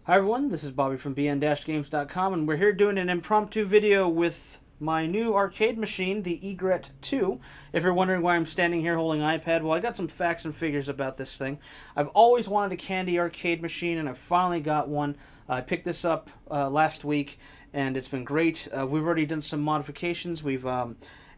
Hi everyone, this is Bobby from bn-games.com, and we're here doing an impromptu video with my new arcade machine, the Egret 2. If you're wondering why I'm standing here holding an iPad, well, I got some facts and figures about this thing. I've always wanted a candy arcade machine, and I finally got one. I picked this up last week, and it's been great. We've already done some modifications. We've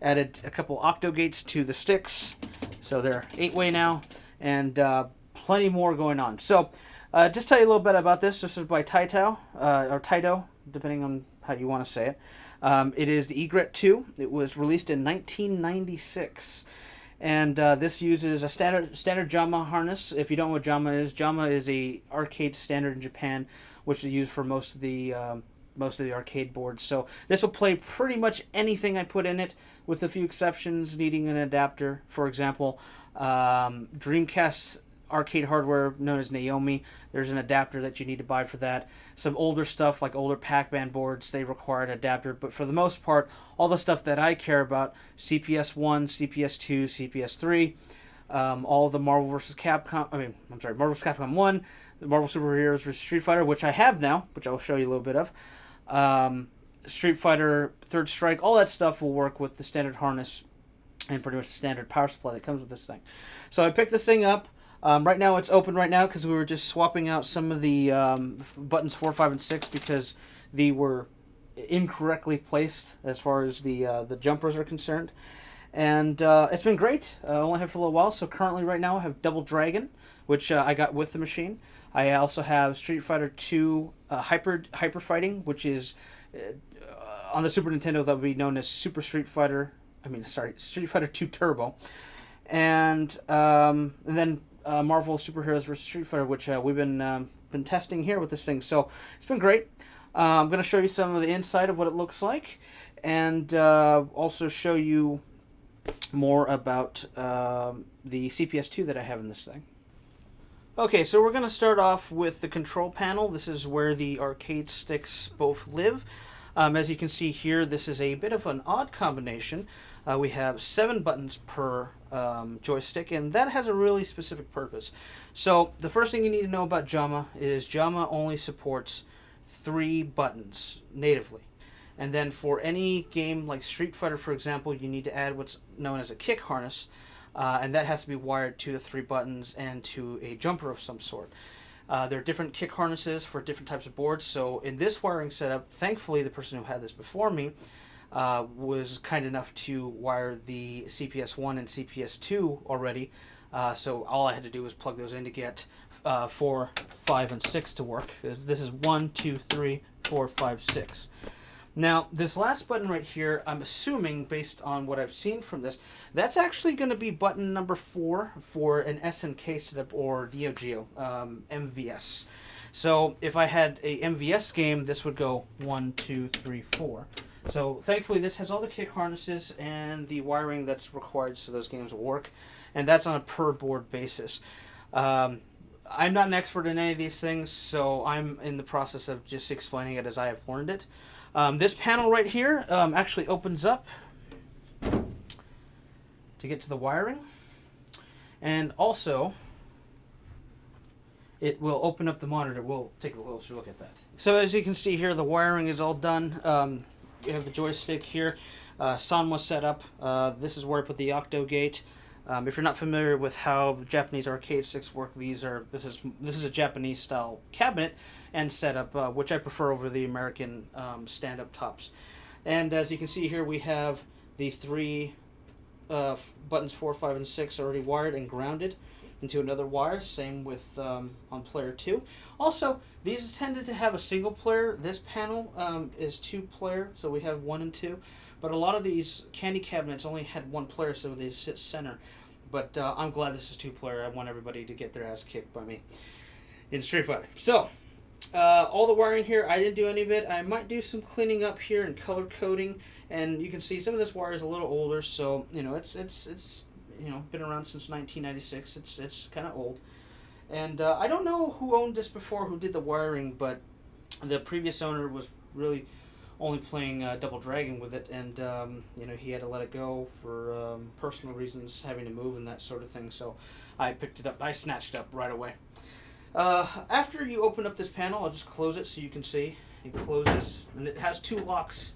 added a couple octo gates to the sticks, so they're 8-way now, and plenty more going on. So, just tell you a little bit about this. This is by Taito, or Taito, depending on how you want to say it. It is the Egret 2. It was released in 1996. And this uses a standard JAMA harness. If you don't know what JAMA is a arcade standard in Japan, which is used for most of the arcade boards. So this will play pretty much anything I put in it, with a few exceptions needing an adapter. For example, Dreamcast arcade hardware known as Naomi, there's an adapter that you need to buy for that. Some older stuff like older Pac-Man boards, they require an adapter, but for the most part, all the stuff that I care about, CPS 1, CPS 2, CPS 3, all of the Marvel vs. Capcom, Marvel vs. Capcom 1, the Marvel Super Heroes vs. Street Fighter, which I have now, which I'll show you a little bit of. Street Fighter, Third Strike, all that stuff will work with the standard harness and pretty much the standard power supply that comes with this thing. So I picked this thing up. Right now it's open right now because we were just swapping out some of the buttons 4, 5, and 6 because they were incorrectly placed as far as the jumpers are concerned. And it's been great. I only had it for a little while, so currently right now I have Double Dragon, which I got with the machine. I also have Street Fighter 2 Hyper Fighting, which is on the Super Nintendo that would be known as Street Fighter 2 Turbo. And then Marvel Super Heroes vs. Street Fighter, which we've been testing here with this thing. So it's been great. I'm going to show you some of the inside of what it looks like, and also show you more about the CPS2 that I have in this thing. Okay, so we're going to start off with the control panel. This is where the arcade sticks both live. As you can see here, this is a bit of an odd combination. We have 7 buttons per joystick, and that has a really specific purpose. So the first thing you need to know about JAMA is JAMA only supports 3 buttons natively. And then for any game like Street Fighter, for example, you need to add what's known as a kick harness, and that has to be wired to the 3 buttons and to a jumper of some sort. There are different kick harnesses for different types of boards, so in this wiring setup, thankfully the person who had this before me was kind enough to wire the CPS 1 and CPS 2 already, so all I had to do was plug those in to get 4, 5, and 6 to work. This is 1, 2, 3, 4, 5, 6. Now, this last button right here, I'm assuming, based on what I've seen from this, that's actually going to be button number 4 for an SNK setup or Neo Geo, MVS. So if I had a MVS game, this would go 1, 2, 3, 4. So thankfully this has all the kick harnesses and the wiring that's required so those games will work, and that's on a per board basis. I'm not an expert in any of these things, so I'm in the process of just explaining it as I have learned it. This panel right here actually opens up to get to the wiring, and also it will open up the monitor. We'll take a closer look at that. So as you can see here, the wiring is all done. You have the joystick here. Sanwa set up. This is where I put the octo gate. If you're not familiar with how Japanese arcade sticks work, this is a Japanese style cabinet and setup, which I prefer over the American stand-up tops. And as you can see here, we have the 3 buttons 4, 5, and 6 already wired and grounded into another wire. Same with on player 2. Also, these tended to have a single player. This panel is 2-player, so we have 1 and 2. But a lot of these candy cabinets only had 1 player, so they sit center. But I'm glad this is 2-player. I want everybody to get their ass kicked by me in Street Fighter. So, all the wiring here, I didn't do any of it. I might do some cleaning up here and color coding. And you can see some of this wire is a little older, so it's been around since 1996. It's kind of old. And I don't know who owned this before, who did the wiring, but the previous owner was really only playing Double Dragon with it, and he had to let it go for personal reasons, having to move and that sort of thing. So I picked it up. I snatched it up right away. After you open up this panel, I'll just close it so you can see. It closes, and it has two locks,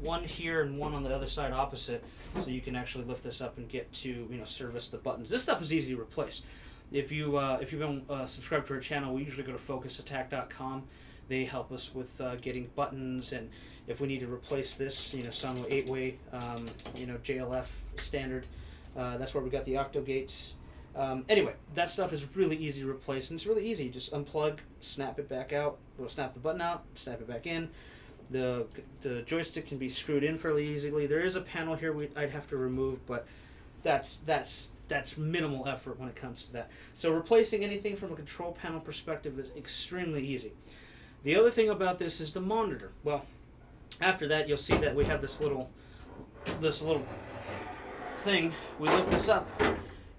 one here and one on the other side opposite, so you can actually lift this up and get to, you know, service the buttons. This stuff is easy to replace. If you've been subscribed to our channel, we usually go to focusattack.com. They help us with getting buttons, and if we need to replace this, you know, some 8-way, you know, JLF standard, that's where we got the octo gates. Anyway, that stuff is really easy to replace, and it's really easy. You just unplug, snap it back out, or snap the button out, snap it back in. The joystick can be screwed in fairly easily. There is a panel here I'd have to remove, but that's minimal effort when it comes to that. So replacing anything from a control panel perspective is extremely easy. The other thing about this is the monitor. Well, after that, you'll see that we have this little thing. We lift this up,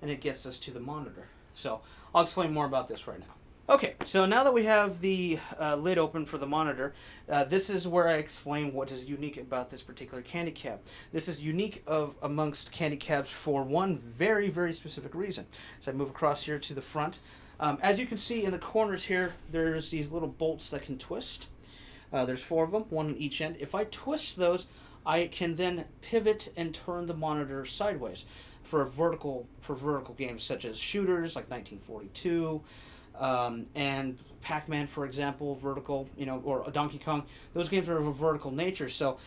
and it gets us to the monitor. So I'll explain more about this right now. Okay, so now that we have the lid open for the monitor, this is where I explain what is unique about this particular candy cab. This is unique amongst candy cabs for one very, very specific reason. So I move across here to the front. As you can see in the corners here, there's these little bolts that can twist. There's 4 of them, one on each end. If I twist those, I can then pivot and turn the monitor sideways for vertical games such as shooters like 1942. And Pac-Man, for example, vertical, you know, or Donkey Kong. Those games are of a vertical nature. So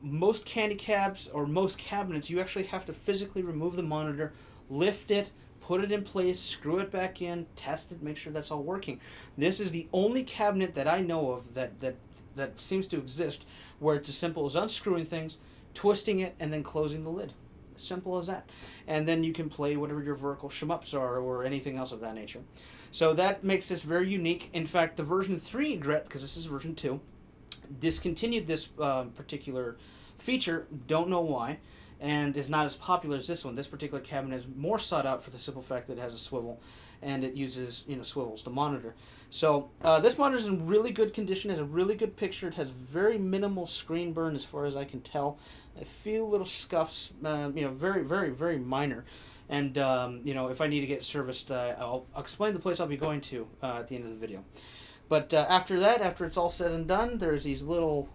most candy cabs or most cabinets, you actually have to physically remove the monitor, lift it, put it in place, screw it back in, test it, make sure that's all working. This is the only cabinet that I know of that seems to exist where it's as simple as unscrewing things, twisting it, and then closing the lid. Simple as that. And then you can play whatever your vertical shmups are or anything else of that nature. So that makes this very unique. In fact, the version 3 Egret, because this is version 2, discontinued this particular feature, don't know why, and is not as popular as this one. This particular cabinet is more sought out for the simple fact that it has a swivel, and it uses, you know, swivels to monitor. So this monitor is in really good condition, has a really good picture. It has very minimal screen burn as far as I can tell. A few little scuffs, you know, very, very, very minor. And, you know, if I need to get serviced, I'll explain the place I'll be going to at the end of the video. But after that, after it's all said and done, there's these little,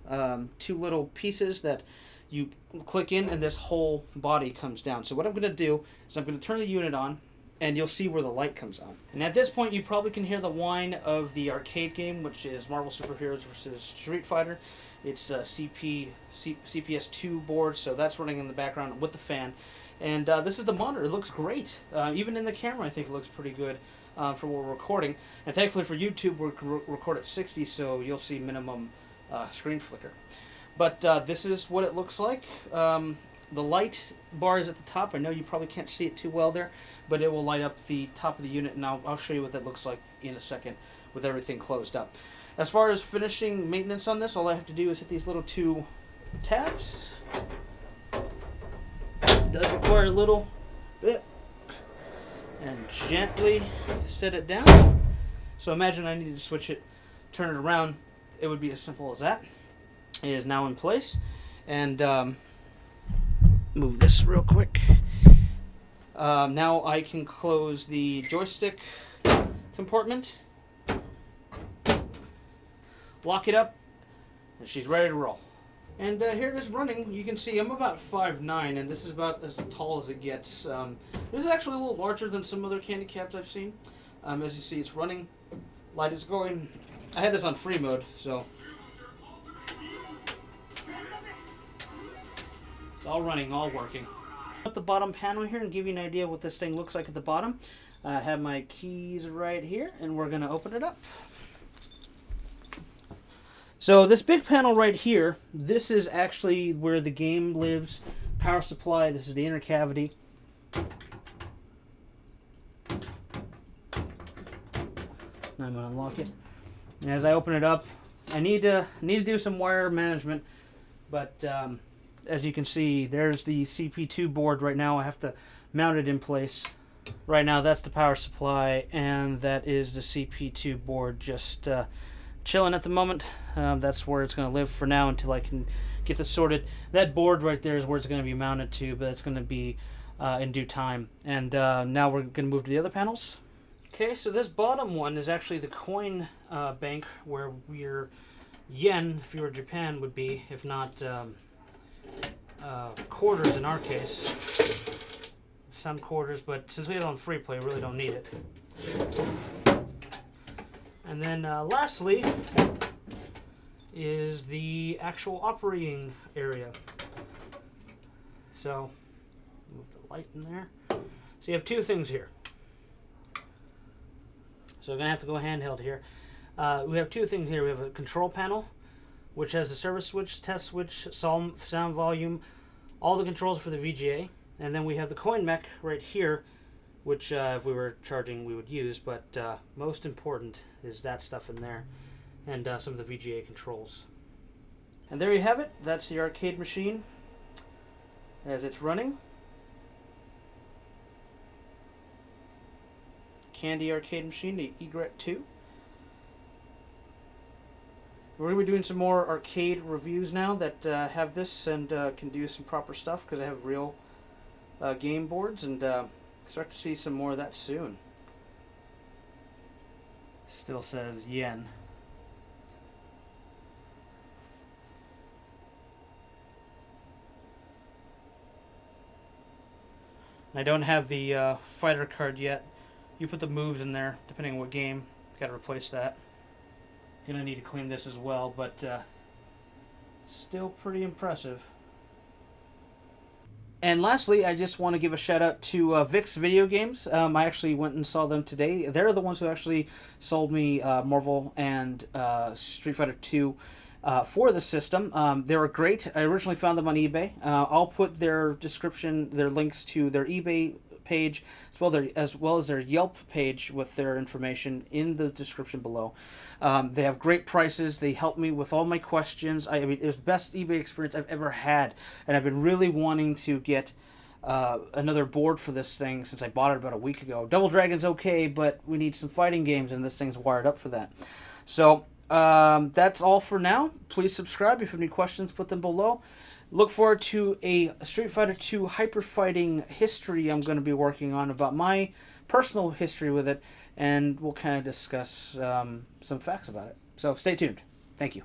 2 little pieces that you click in, and this whole body comes down. So what I'm going to do is I'm going to turn the unit on, and you'll see where the light comes on. And at this point, you probably can hear the whine of the arcade game, which is Marvel Superheroes vs. Street Fighter. It's a CPS2 board, so that's running in the background with the fan. And this is the monitor. It looks great. Even in the camera, I think it looks pretty good for what we're recording. And thankfully for YouTube, we record at 60, so you'll see minimum screen flicker. But this is what it looks like. The light bar is at the top. I know you probably can't see it too well there, but it will light up the top of the unit, and I'll show you what that looks like in a second with everything closed up. As far as finishing maintenance on this, all I have to do is hit these little 2 tabs. It does require a little bit. And gently set it down. So imagine I needed to switch it, turn it around. It would be as simple as that. It is now in place. And move this real quick. Now I can close the joystick compartment, lock it up, and she's ready to roll. And here it is running. You can see I'm about 5'9", and this is about as tall as it gets. This is actually a little larger than some other candy cabs I've seen. As you see, it's running. Light is going. I had this on free mode, so it's all running, all working. At the bottom panel here and give you an idea what this thing looks like at the bottom. I have my keys right here, and we're going to open it up. So this big panel right here, this is actually where the game lives. Power supply, this is the inner cavity. Now I'm going to unlock it. And as I open it up, I need to do some wire management, but as you can see, there's the CP2 board right now. I have to mount it in place. Right now, that's the power supply, and that is the CP2 board just chilling at the moment. That's where it's going to live for now until I can get this sorted. That board right there is where it's going to be mounted to, but it's going to be in due time. And now we're going to move to the other panels. Okay, so this bottom one is actually the coin bank where your yen, if you were Japan, would be, if not quarters in our case. Some quarters, but since we have it on free play, we really don't need it. And then lastly is the actual operating area. So, move the light in there. So you have two things here. So we're going to have to go handheld here. We have two things here. We have a control panel, which has a service switch, test switch, sound volume, all the controls for the VGA. And then we have the coin mech right here, which if we were charging we would use, but most important is that stuff in there, and some of the VGA controls. And there you have it. That's the arcade machine as it's running. Candy arcade machine, the Egret 2. We're going to be doing some more arcade reviews now that have this and can do some proper stuff, because I have real game boards, and expect to see some more of that soon. Still says yen. I don't have the fighter card yet. You put the moves in there, depending on what game. Got to replace that. Gonna need to clean this as well, but still pretty impressive. And lastly, I just want to give a shout out to Vic's Videogames. I actually went and saw them today. They're the ones who actually sold me Marvel and Street Fighter 2 for the system. They were great. I originally found them on eBay. I'll put their description, their links to their eBay page, as well as their Yelp page with their information in the description below. They have great prices. They helped me with all my questions. I mean, it was the best eBay experience I've ever had, and I've been really wanting to get another board for this thing since I bought it about a week ago. Double Dragon's okay, but we need some fighting games, and this thing's wired up for that. So that's all for now. Please subscribe. If you have any questions, put them below. Look forward to a Street Fighter 2 hyper fighting history I'm going to be working on about my personal history with it, and we'll kind of discuss some facts about it. So stay tuned. Thank you.